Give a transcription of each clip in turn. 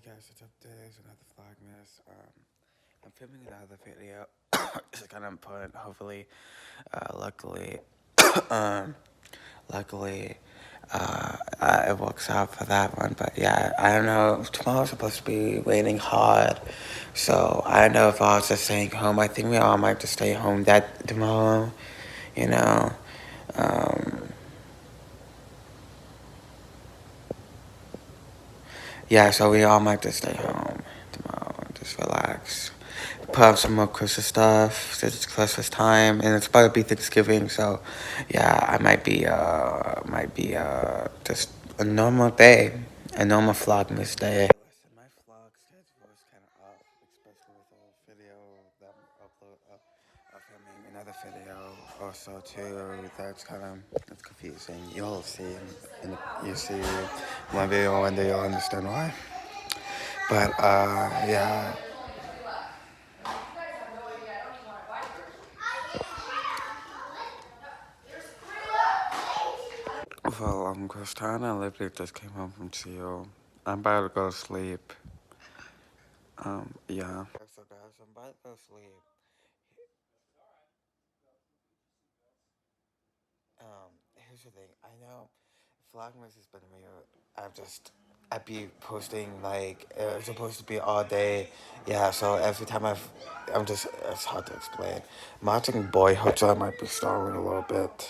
guys, what's up? Today's another Vlogmas. I'm filming another video. It's kind of important. Hopefully, luckily, um, luckily, it works out for that one. But yeah, I don't know. Tomorrow's supposed to be raining hard, so I don't know if I was just staying home. I think we all might just stay home that tomorrow. You know. Um, yeah, so we all might just stay home tomorrow and just relax. Put up some more Christmas stuff since it's Christmas time and it's about to be Thanksgiving, so yeah, I might be just a normal day, a normal Vlogmas day. Listen, my vlog schedule is kind of off, especially with a video that I'm filming another video also too. That's confusing. You'll see, you see one video one day you'll understand why. But yeah. Well, Christina literally just came home from CO. I'm about to go to sleep. Yeah. So guys, I'm about to go to sleep. Here's the thing. I know Vlogmas has been weird. I'd be posting like it's supposed to be all day. Yeah, so every time it's hard to explain. I'm watching Boyhood, so I might be stalling a little bit.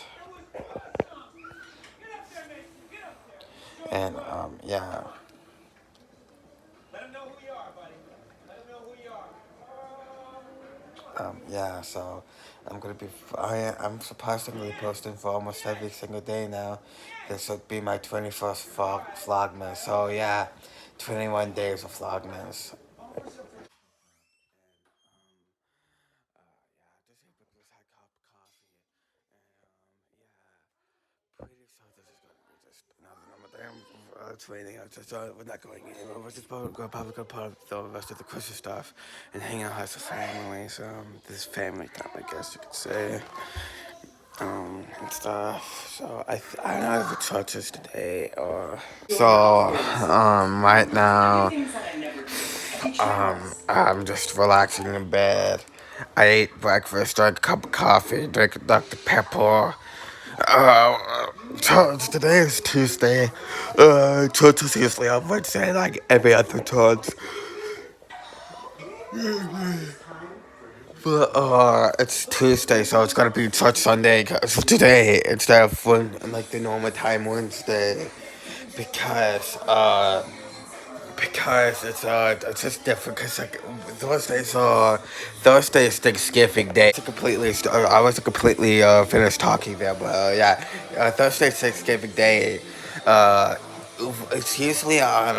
And yeah. Yeah, so I'm surprisingly posting for almost every single day now. This would be my 21st Vlogmas. So yeah, 21 days of Vlogmas. Pretty sure this is gonna be just another normal day. It's raining out, so we're not going anywhere. We're just probably gonna put up the rest of the Christmas stuff and hang out as a family. So this family time, I guess you could say. And stuff. So I don't know if the church is today or. So right now, I'm just relaxing in bed. I ate breakfast, drank a cup of coffee, drank a Dr. Pepper. Church, today is Tuesday. Church is usually on Wednesday, like every other church. But, it's Tuesday, so it's gonna be church Sunday today instead of like the normal time Wednesday. Because, it's just different because like Thursday is Thanksgiving Day. I wasn't completely finished talking there, but yeah, Thursday is Thanksgiving Day. Uh, it's usually on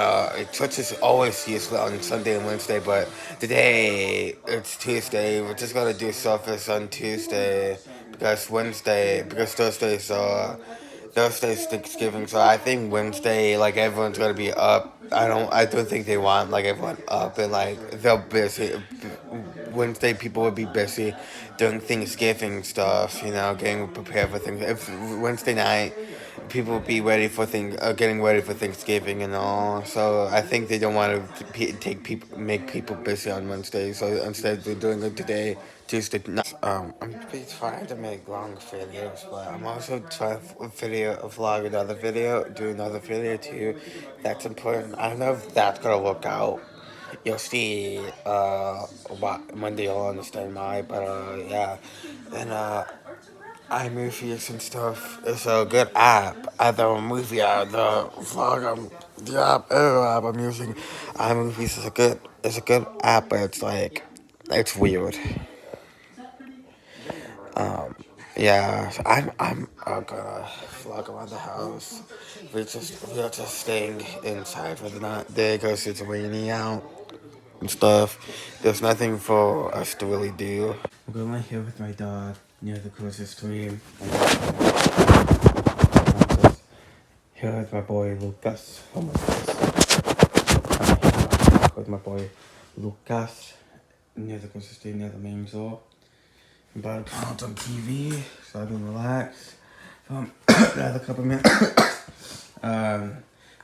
church is always usually on Sunday and Wednesday, but today it's Tuesday. We're just gonna do service on Tuesday because Thursday's Thanksgiving, so I think Wednesday, like everyone's gonna be up. I don't think they want like everyone up and like they're busy. Wednesday, people would be busy doing Thanksgiving stuff, getting prepared for things. If Wednesday night, people would be getting ready for Thanksgiving and all. So I think they don't want to make people busy on Wednesday. So instead, they're doing it today, Tuesday night. I'm trying to make long videos, but I'm also trying to do another video too. That's important. I don't know if that's gonna work out. You'll see, what Monday you'll understand why, but yeah. And iMovies and stuff is a good app. The vlog, app I'm using, iMovies is a good app, but it's weird. Yeah, so I'm gonna vlog around the house. We are just staying inside for the night day because it's raining out and stuff. There's nothing for us to really do. I'm going here with my dog near the closest stream. Here is my boy Lucas. Oh my goodness. With my boy Lucas near the closest stream near the main door. I'm about to count on TV so I can relax. Another couple minutes.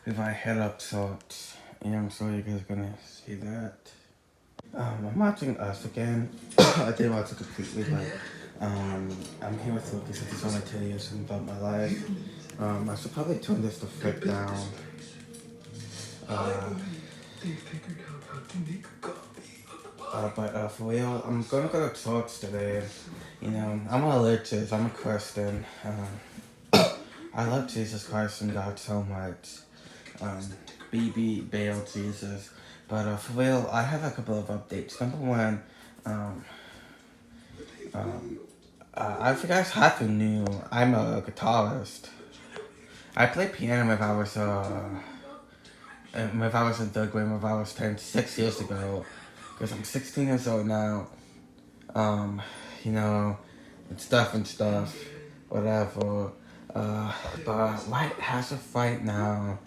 If I head up, so Yeah, I'm sure you guys are gonna see that. I'm watching Us again. I did watch it completely, but I'm here with Lucas. I just want to tell you something about my life. I should probably turn this to flip down. Uh, but for real, I'm gonna go to church today. You know, I'm a religious. I'm a Christian. I love Jesus Christ and God so much. BB bail Jesus. But for real, I have a couple of updates. Number one, um, if you guys haven't knew, I'm a guitarist. I played piano if I was in third grade, if I was 10, 6 years ago. Because I'm 16 years old now. Um, you know, and stuff, whatever. But right as of right now,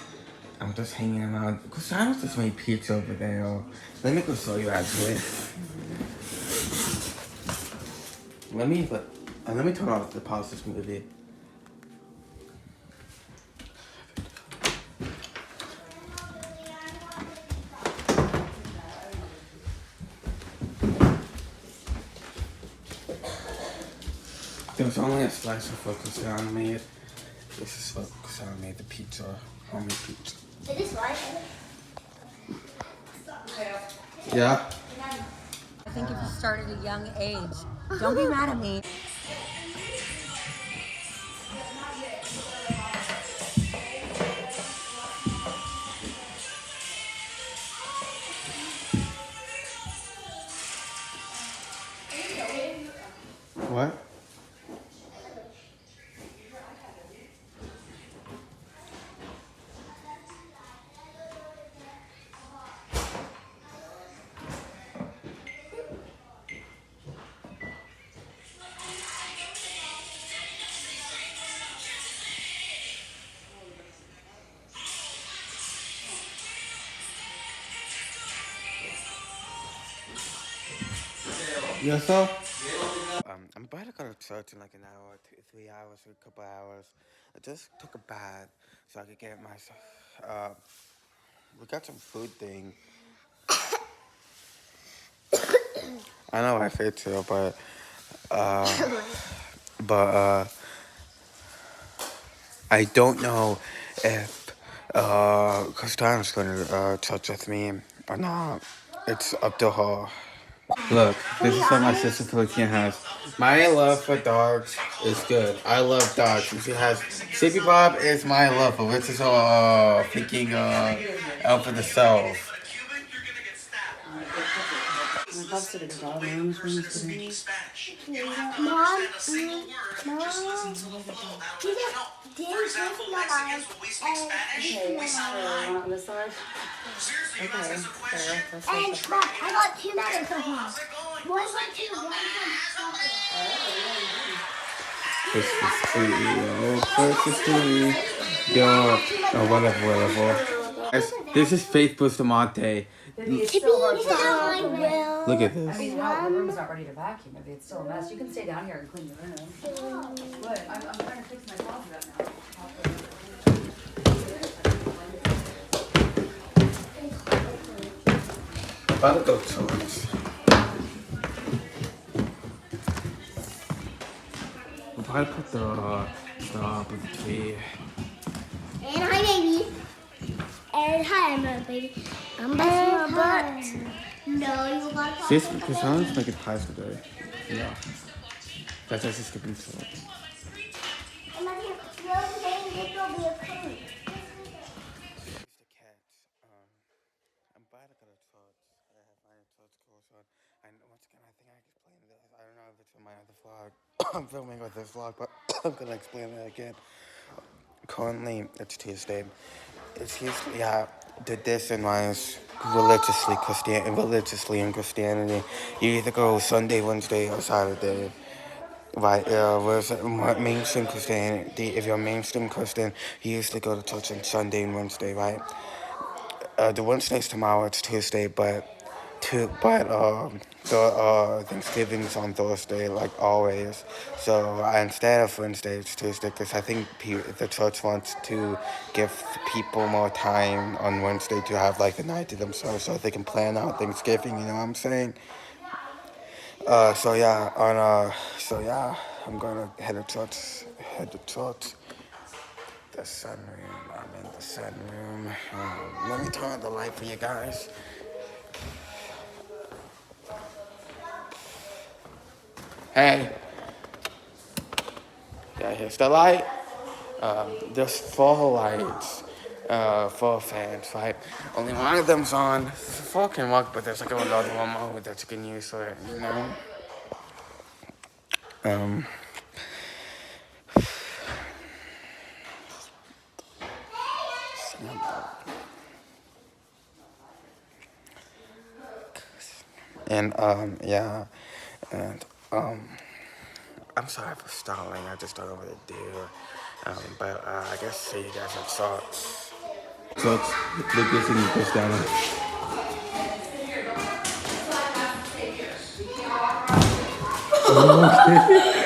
I'm just hanging around. Gustavo just made pizza over there. Let me go show you actually. Let me turn off the pause this movie. There was only a slice of what Gustavo made. This is what Gustavo made, the pizza, homemade pizza. Is this right? Yeah? I think if you start at a young age, don't be mad at me. What? Yes, sir? I'm about to go to church in like an hour, 3 hours, or a couple hours. I just took a bath so I could get myself. We got some food thing. I know I say too, uh, but I don't know if Costanza's gonna church with me or not. It's up to her. Look, this is what my sister Felicia has. My love for dogs is good. I love dogs. And she has Sleepy Bob is my love for which is freaking out for the self. Mom, Mom, on this side? Okay, there. And Mom, I got two minutes so far. One went to one Christmas tree, Christmas tree, yo, or whatever. This is Faith Bustamante. Look at this. Look at I mean, the room's not ready to vacuum. Maybe it's still a mess. You can stay down here and clean the room. What? I'm trying to fix my closet up now. About to go towards. We're about to put the tree. And hi, baby. And hi, I'm a baby. I'm busting my butt. No, you got This because I was making pies today. Yeah. That's just skipping towards. The cats. I'm about to go to church. I have my church clothes on. And once again, I think I explained this. I don't know if it's in my other vlog. I'm filming with this vlog, but I'm gonna explain it again. Currently, it's Tuesday. It's usually, yeah, this and mine's religiously in Christianity. You either go Sunday, Wednesday, or Saturday. Right, whereas mainstream Christianity, if you're mainstream Christian, you usually go to church on Sunday and Wednesday, right? The Wednesday's tomorrow, it's Tuesday, but the Thanksgiving's on Thursday, like always. So instead of Wednesday, it's Tuesday, because I think the church wants to give people more time on Wednesday to have like the night to themselves, so they can plan out Thanksgiving. You know what I'm saying? So yeah, I'm gonna head to church. The sunroom. I'm in the sunroom. Let me turn on the light for you guys. Hey. Yeah, here's the light. There's 4 lights. 4 fans, right? Only one of them's on. 4 can work, but there's like another one more that you can use for it, you know? And, yeah. And, I'm sorry for stalling. I just don't know what to do. But I guess see you guys at Socks. Socks, look this and you push down on it. Okay.